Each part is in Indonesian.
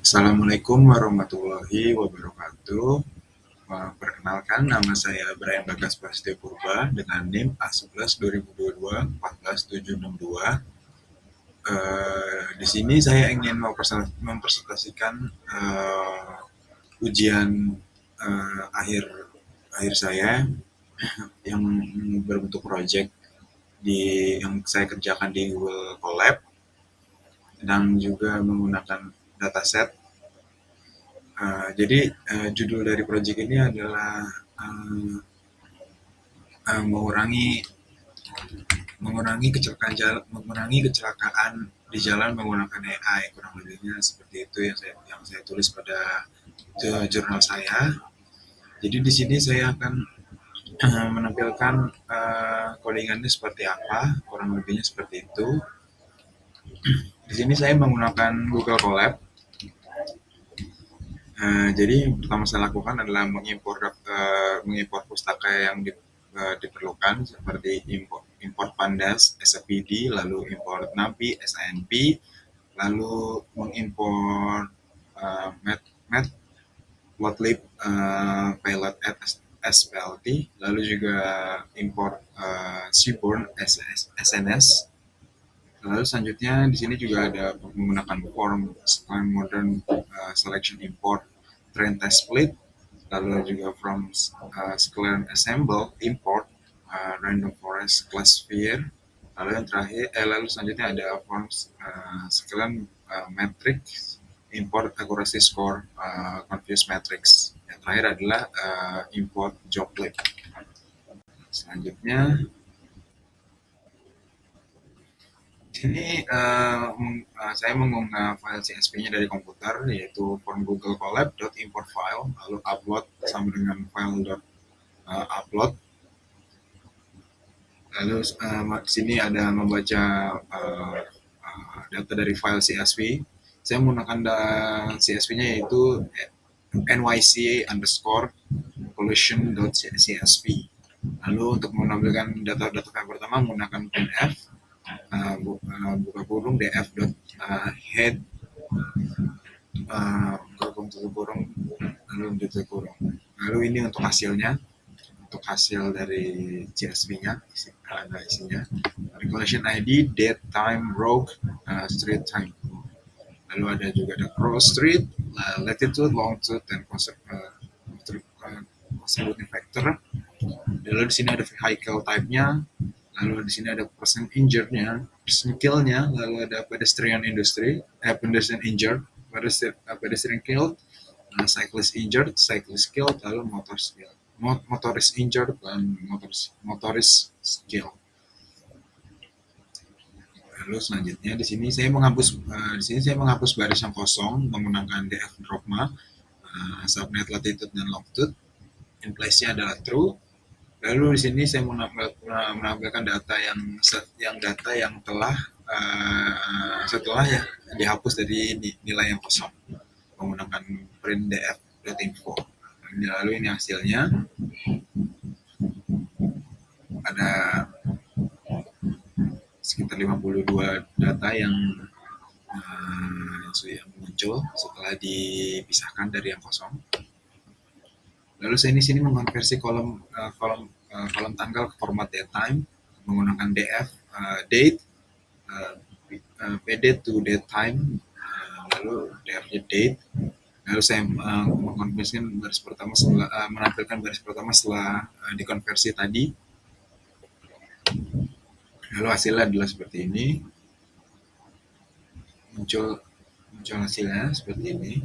Assalamualaikum warahmatullahi wabarakatuh. Perkenalkan, nama saya Brian Bagas Prasetyo Purba dengan NIM A11 2022 14762. Di sini saya ingin mempresentasikan ujian akhir akhir saya yang berbentuk project yang saya kerjakan di Google Colab dan juga menggunakan dataset. Jadi judul dari proyek ini adalah mengurangi mengurangi kecelakaan di jalan menggunakan AI, kurang lebihnya seperti itu yang saya tulis pada jurnal saya. Jadi di sini saya akan menampilkan codingannya seperti apa, kurang lebihnya seperti itu. Di sini saya menggunakan Google Colab. Jadi yang pertama saya lakukan adalah mengimpor pustaka yang diperlukan seperti import pandas SAPD, lalu import NAMPI SANP, lalu mengimpor Matplotlib pilot SPLT, lalu juga import Seaborn SNS. Lalu selanjutnya di sini juga ada menggunakan form modern selection import train test split, lalu juga from scikit assemble import random forest classifier, lalu yang terakhir lalu selanjutnya ada forms scikit matrix import accuracy score confused matrix. Yang terakhir adalah import joblib. Selanjutnya ini saya mengunggah file CSV-nya dari komputer, yaitu from Google Colab .import file, lalu upload sama dengan file upload. Lalu sini ada membaca data dari file CSV. Saya menggunakan CSV-nya yaitu nyc underscore collision.csv. Lalu untuk menampilkan data yang pertama menggunakan printf, buka kurung df.head tutup kurung lalu tutup kurung. Lalu ini untuk hasilnya, untuk hasil dari CSV-nya ada isinya regulation ID, date, time, row, street time. Lalu ada juga ada cross street, latitude, longitude, dan contributing factor. Lalu di sini ada vehicle type-nya, lalu di sini ada person injured-nya, person kill-nya, lalu ada pedestrian injured, pedestrian killed, cyclist injured, cyclist killed, lalu motorist injured, dan motorist killed. Lalu selanjutnya di sini saya menghapus baris yang kosong menggunakan df dropma, subnet latitude dan longitude, in place-nya adalah true. Lalu di sini saya menampilkan data yang telah setelah ya dihapus dari nilai yang kosong menggunakan print df.info. Lalu ini hasilnya ada sekitar 52 data yang muncul setelah dipisahkan dari yang kosong. Lalu saya di sini mengkonversi kolom tanggal ke format datetime menggunakan df date, pd to datetime, lalu df date. Lalu saya mengkonversikan baris pertama menampilkan baris pertama setelah dikonversi tadi. Lalu hasilnya adalah seperti ini. Muncul hasilnya seperti ini.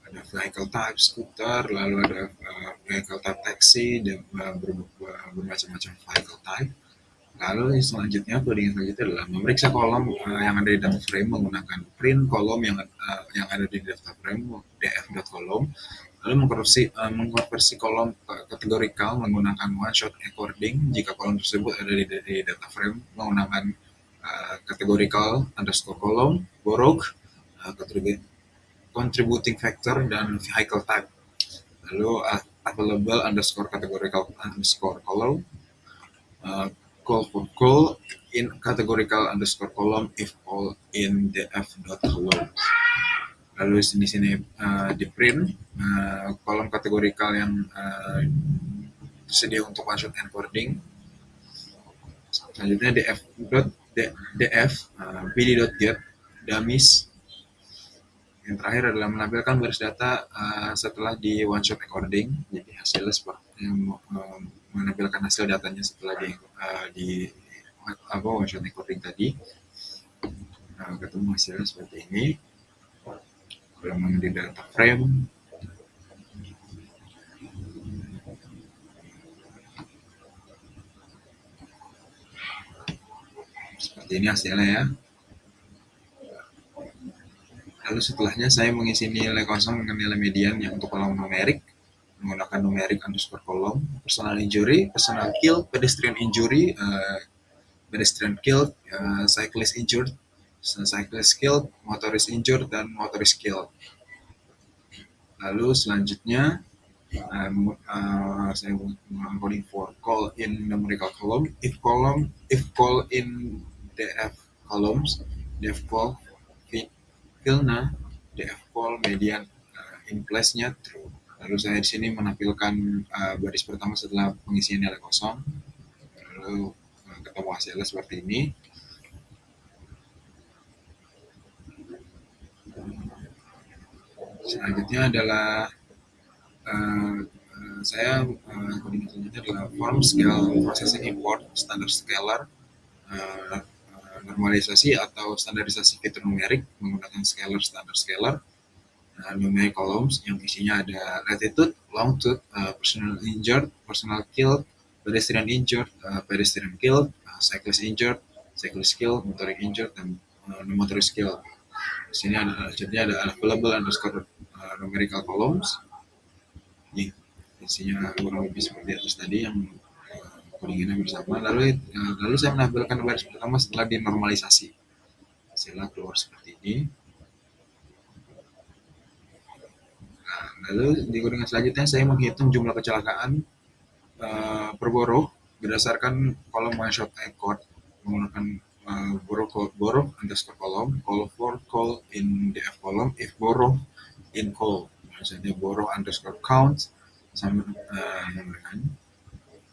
Ada vehicle type scooter, lalu ada vehicle type taxi, dan bermacam-macam vehicle type. Lalu selanjutnya coding selanjutnya adalah memeriksa kolom yang ada di data frame menggunakan print kolom yang ada di data frame df.column, lalu mengkonversi kolom kategorikal menggunakan one shot according jika kolom tersebut ada di data frame menggunakan kategorikal underscore column, borrow, contributing factor, dan vehicle type. Lalu available underscore categorical underscore column, call for call in categorical underscore column if all in df dot column. Lalu di sini di print kolom kategorikal yang tersedia untuk one shot encoding. Selanjutnya df bd.get dummies. Yang terakhir adalah menampilkan baris data setelah di one shot encoding. Jadi hasilnya seperti menampilkan hasil datanya setelah di one shot encoding tadi. Ketemu hasilnya seperti ini. Kalau di data frame, seperti ini hasilnya ya. Lalu setelahnya saya mengisi nilai kosong dengan nilai median yang untuk kolom numerik menggunakan numeric underscore column, personal injury, personal kill, pedestrian injury, pedestrian killed, cyclist injured, cyclist killed, motorist injured, dan motorist killed. Lalu selanjutnya saya encoding for call in numerical column, if call in df columns, def call fillnya, df call median in place-nya true. Lalu saya di sini menampilkan baris pertama setelah pengisian nilai kosong. Lalu ketemu hasilnya seperti ini. Selanjutnya adalah saya selanjutnya adalah form scale processing import standard scalar, normalisasi atau standarisasi fitur numerik menggunakan scalar standar scalar, numeric columns yang isinya ada latitude, longitude, personal injured, personal killed, pedestrian injured, pedestrian killed, cyclist injured, cyclist killed, motoric injured, dan motorist killed. Di sini ada available underscore numerical columns. Ini isinya kurang lebih seperti atas tadi yang codingannya bersama. Lalu saya menampilkan baris pertama setelah dinormalisasi. Hasilnya keluar seperti ini. Lalu di codingan selanjutnya saya menghitung jumlah kecelakaan per borough berdasarkan kolom one shot encode menggunakan borough underscore column, call for call in df column, if borough in call, misalnya borough underscore count sama dengan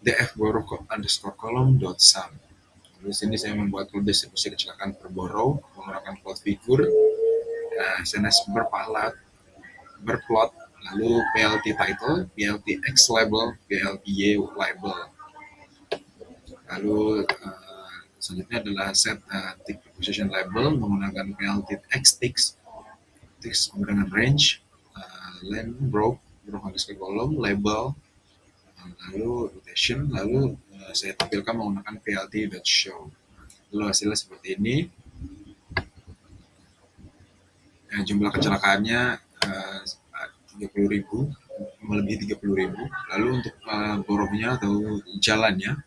df borough underscore column dot sum. Lalu sini saya membuat distribusi kecelakaan per borough menggunakan plot figure, SNS berplot, lalu PLT title, PLT X label, PLT Y label. Lalu selanjutnya adalah set tick position label menggunakan PLT X ticks dengan range, length, broke underscore column, label, lalu rotation, lalu saya tampilkan menggunakan plt.show. Lalu hasilnya seperti ini. Jumlah kecelakaannya 30.000, melebihi 30.000. Lalu untuk borough-nya atau jalannya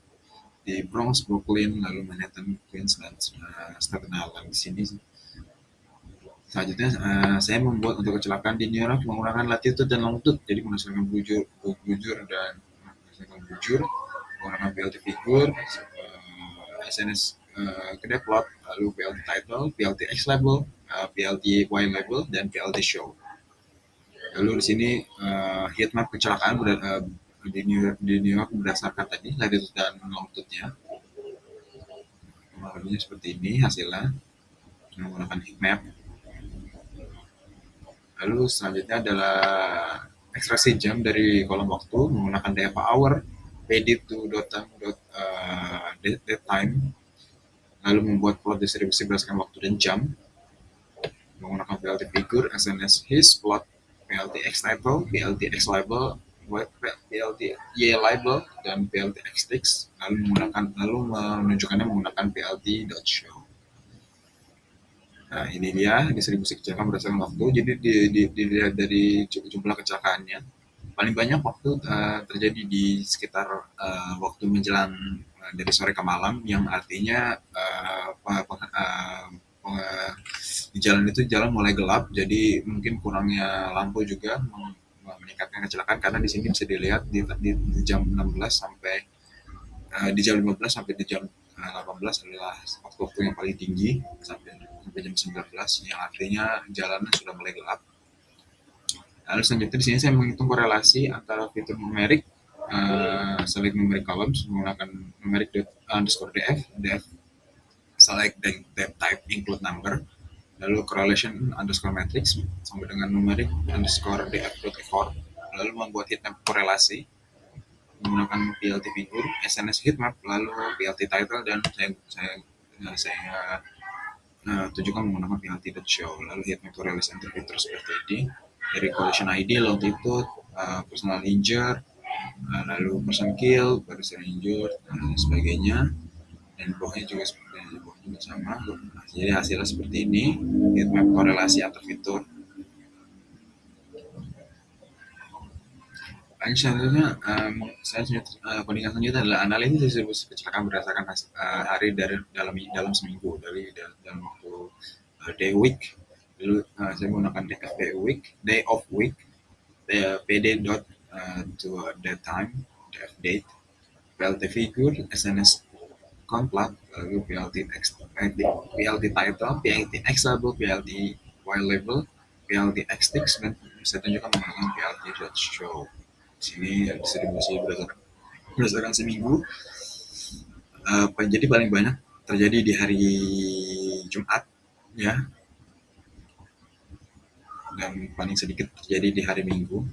di Bronx, Brooklyn, lalu Manhattan, Queens, dan Staten Island di sini. Selanjutnya saya membuat untuk kecelakaan di New York menggunakan latitude dan longitude, jadi menggunakan bujur dan menggunakan PLT figure, SNS kedai plot, lalu PLT title, PLT X label, PLT Y label, dan PLT show. Lalu di sini heatmap kecelakaan di New York berdasarkan tadi latitude dan longitude-nya. Modelnya seperti ini hasilnya menggunakan heatmap. Lalu selanjutnya adalah ekstraksi jam dari kolom waktu menggunakan data hour, pd to date time, lalu membuat plot distribusi berdasarkan waktu dan jam menggunakan PLT figure, SNS his, plot PLT X title, PLT X label, PLT Y label, dan PLT X ticks, lalu menunjukkannya menggunakan PLT.show. Nah, ini dia distribusi kecelakaan berdasarkan waktu. Jadi dilihat dari jumlah kecelakaannya, paling banyak waktu terjadi di sekitar waktu menjelang dari sore ke malam, yang artinya di jalan itu jalan mulai gelap, jadi mungkin kurangnya lampu juga meningkatkan kecelakaan, karena di sini bisa dilihat di jam 16 sampai di jam 15 sampai di jam 18 adalah waktu-waktu yang paling tinggi sampai jam 19, yang artinya jalanan sudah mulai gelap. Lalu selanjutnya di sini saya menghitung korelasi antara fitur numerik, select numeric columns menggunakan numeric underscore df select depth type include number, lalu correlation underscore matrix sampai dengan numeric underscore df.effort, lalu membuat heatmap korelasi menggunakan PLT figure, SNS heatmap, lalu PLT title, dan saya tunjukkan menggunakan PLT.show. Lalu heatmap korelasi antar fitur seperti ini dari collision ID, longitude, personal injured, lalu person kill, person injured, dan sebagainya. Dan bawahnya juga sama. Jadi hasilnya seperti ini, heatmap korelasi antar fitur. Selanjutnya, bandingan selanjutnya adalah analisis distribusi kecelakaan berdasarkan hari dari dalam seminggu dalam waktu day week. Lalu saya menggunakan day of week, pd dot to that time, df date, plt figure, sns konplat, lalu plt text, plt title, plt x label, plt y label, plt x text, dan saya tunjukkan menggunakan plt show. Sini distribusi berdasarkan seminggu. Jadi paling banyak terjadi di hari Jumat, ya, dan paling sedikit terjadi di hari Minggu.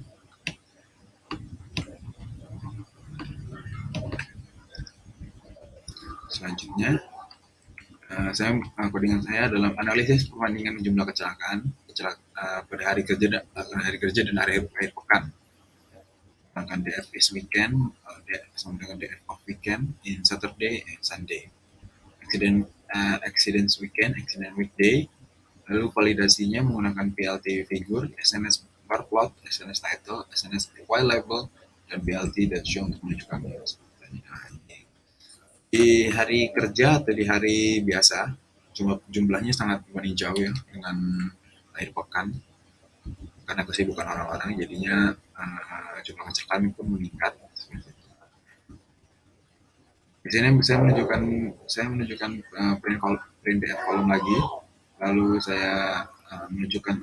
Selanjutnya, kodingan saya dalam analisis perbandingan jumlah kecelakaan pada hari kerja dan hari pekan. Sedangkan DF is weekend, sama dengan DF of weekend in Saturday and Sunday. Accidents weekend, accident weekday. Lalu validasinya menggunakan PLT figure, SNS bar plot, SNS title, SNS Y label, dan PLT.show untuk menunjukkan di hari kerja atau di hari biasa jumlahnya sangat jauh ya dengan akhir pekan, karena kesibukan orang-orang, jadinya jumlah kecelakaan pun meningkat. Di sini saya menunjukkan print DF kolom lagi, lalu saya menunjukkan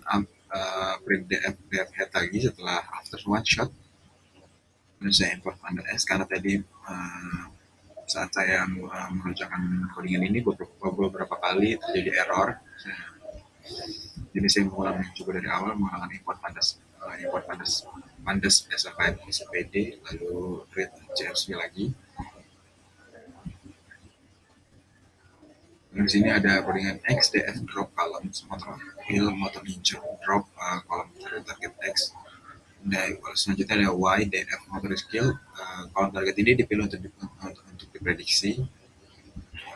print DF head lagi setelah after one shot, dan saya import under S karena tadi saat saya mengerjakan codingan ini beberapa kali terjadi error. Jadi saya mengulang coba dari awal menggunakan import pandas SPD, lalu create CSV lagi. Dan di sini ada codingan XDF drop columns, motor injure drop kolom target X. Nah, selanjutnya ada Y DF motor skill, kolom target ini dipilih untuk diprediksi.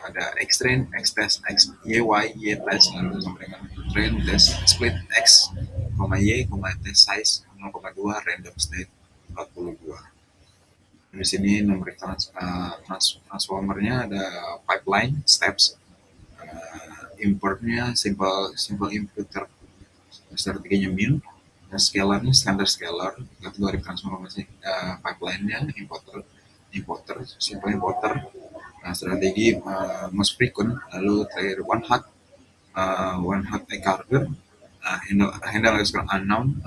Ada X train, X test, X Y test, lalu sama dengan train test split X, Y, test size 0,2, random state 42. Di sini nomor transformernya ada pipeline steps, importnya simple input strateginya min, dan scalarnya standard scalar, kategori transformasi pipeline-nya importer, simple importer, strategi most frequent, lalu terakhir one hot carrier, handle underscore unknown,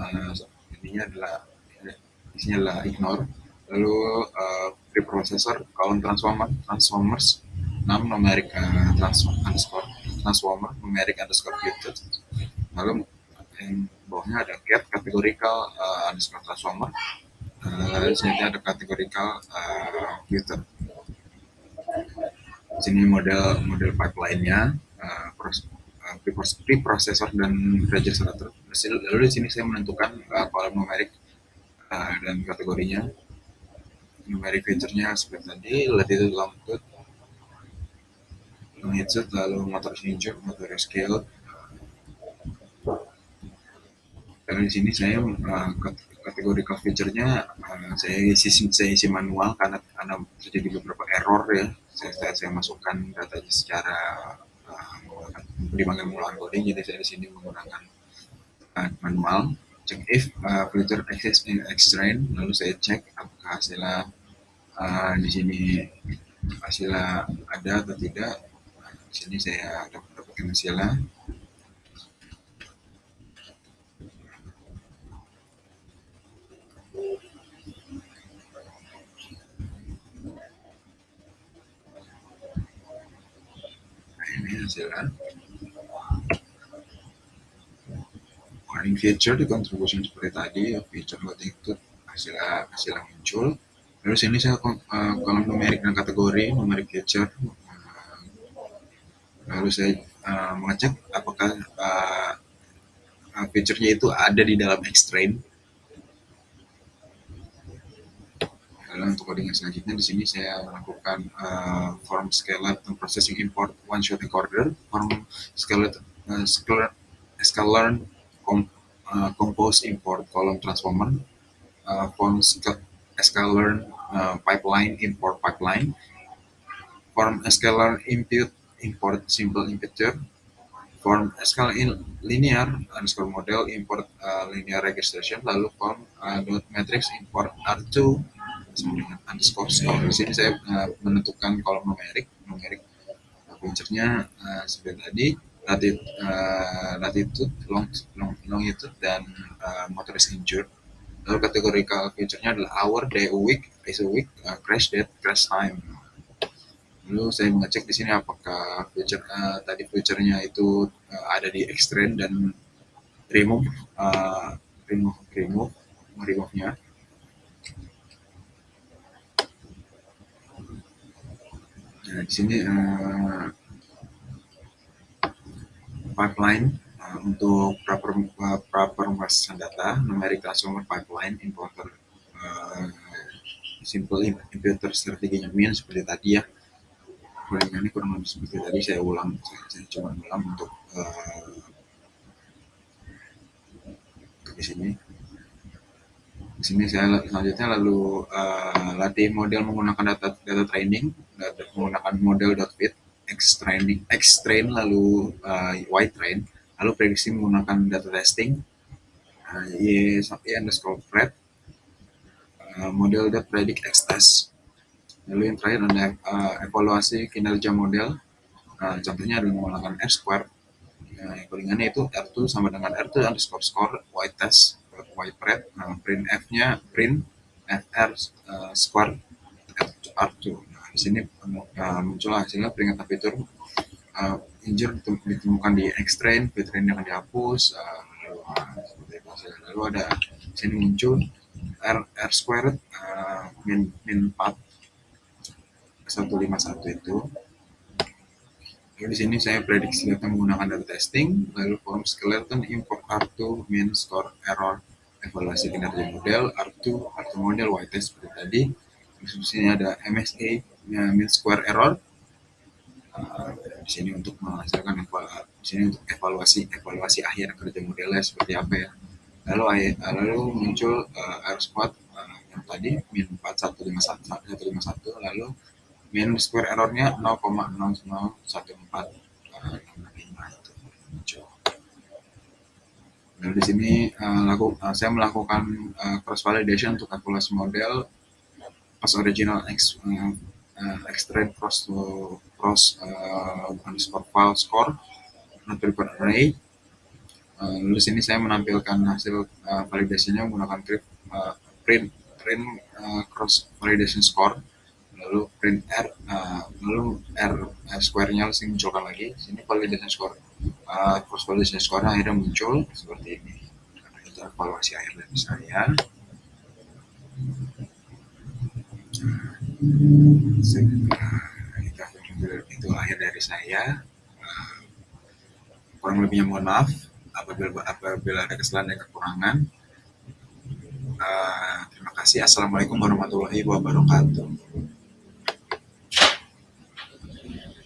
intinya adalah ignore, lalu preprocessor, column transformers 6 numeric transformer numeric underscore future, lalu yang bawahnya ada categorical underscore transformer, selanjutnya ada categorical future. Di sini model pipeline-nya, preprocessor dan registrator. Lalu di sini saya menentukan kolom numerik dan kategorinya. Numeric feature-nya seperti tadi, latitude, longitude, lalu motor injure, motor scale. Dan di sini saya kategorical feature-nya saya isi manual karena terjadi beberapa error ya. Saya masukkan datanya secara menggunakan coding, jadi saya di sini menggunakan manual. Check if filter access in extrain, lalu saya cek apakah hasilnya di sini hasilnya ada atau tidak. Nah, di sini saya dapatkan hasilnya. Nah, ini hasilnya. Warning feature di contribution seperti tadi, feature loading itu hasilnya muncul. Lalu sini saya kolom numerik dan kategori, numerik feature. Lalu saya mengecek apakah feature-nya itu ada di dalam Xtrain. Lalu untuk coding selanjutnya di sini saya melakukan form scalar and processing import one shot recorder, form scalar compose import column transformer, form scalar pipeline import pipeline, form scalar impute import simple integer, form scalar linear underscore model import linear registration, lalu form dot matrix import R2 sama dengan underscore score. Di sini saya menentukan kolom numerik feature-nya seperti tadi, latitude, longitude, dan motorist injured. Lalu kategorical feature-nya adalah hour, day, week, is a week, crash date, crash time. Lalu saya mengecek di sini apakah feature tadi feature-nya itu ada di extract dan remove remove-nya. Nah, di sini pipeline untuk promessan data, numeric transformer pipeline, importer simple imputer strateginya min seperti tadi ya. Ini kurang lebih seperti tadi, saya coba ulang untuk di sini. Di sini saya selanjutnya lalu latih model menggunakan data training, menggunakan model.fit, X-train lalu Y-train, lalu prediksi menggunakan data testing, Y underscore pred, model.predict X-test. Lalu yang terakhir ada evaluasi kinerja model, contohnya adalah menggunakan R-square, kalimannya itu R2 sama dengan R2 underscore score, Y-test, Y-pred, print F-nya print FR square R2. Nah, di sini muncul hasilnya peringatan fitur injure ditemukan di X-train, fitur ini akan dihapus. Lalu ada di sini muncul R squared min 4 151 itu. Lalu di sini saya prediksi data menggunakan data testing, lalu form skeleton import R2 min score error, evaluasi kinerja model R2 model Y-test seperti tadi. Di sini ada MSA min square error. Di sini untuk menghasilkan evaluasi akhir kerja modelnya seperti apa ya. Lalu muncul R squad yang tadi min 4151, lalu min square errornya 0,0014 itu muncul. Dan di sini saya melakukan cross validation untuk evaluasi model pas original extract cross underscore file score not report array. Lalu sini saya menampilkan hasil validasinya menggunakan print cross validation score, lalu print R, lalu R square-nya langsung munculkan lagi. Sini validation score, cross validation score akhirnya muncul seperti ini. Itu evaluasi akhir dari saya. Itu akhir dari saya. Kurang lebihnya mohon maaf apabila ada kesalahan dan kekurangan. Terima kasih. Assalamualaikum warahmatullahi wabarakatuh.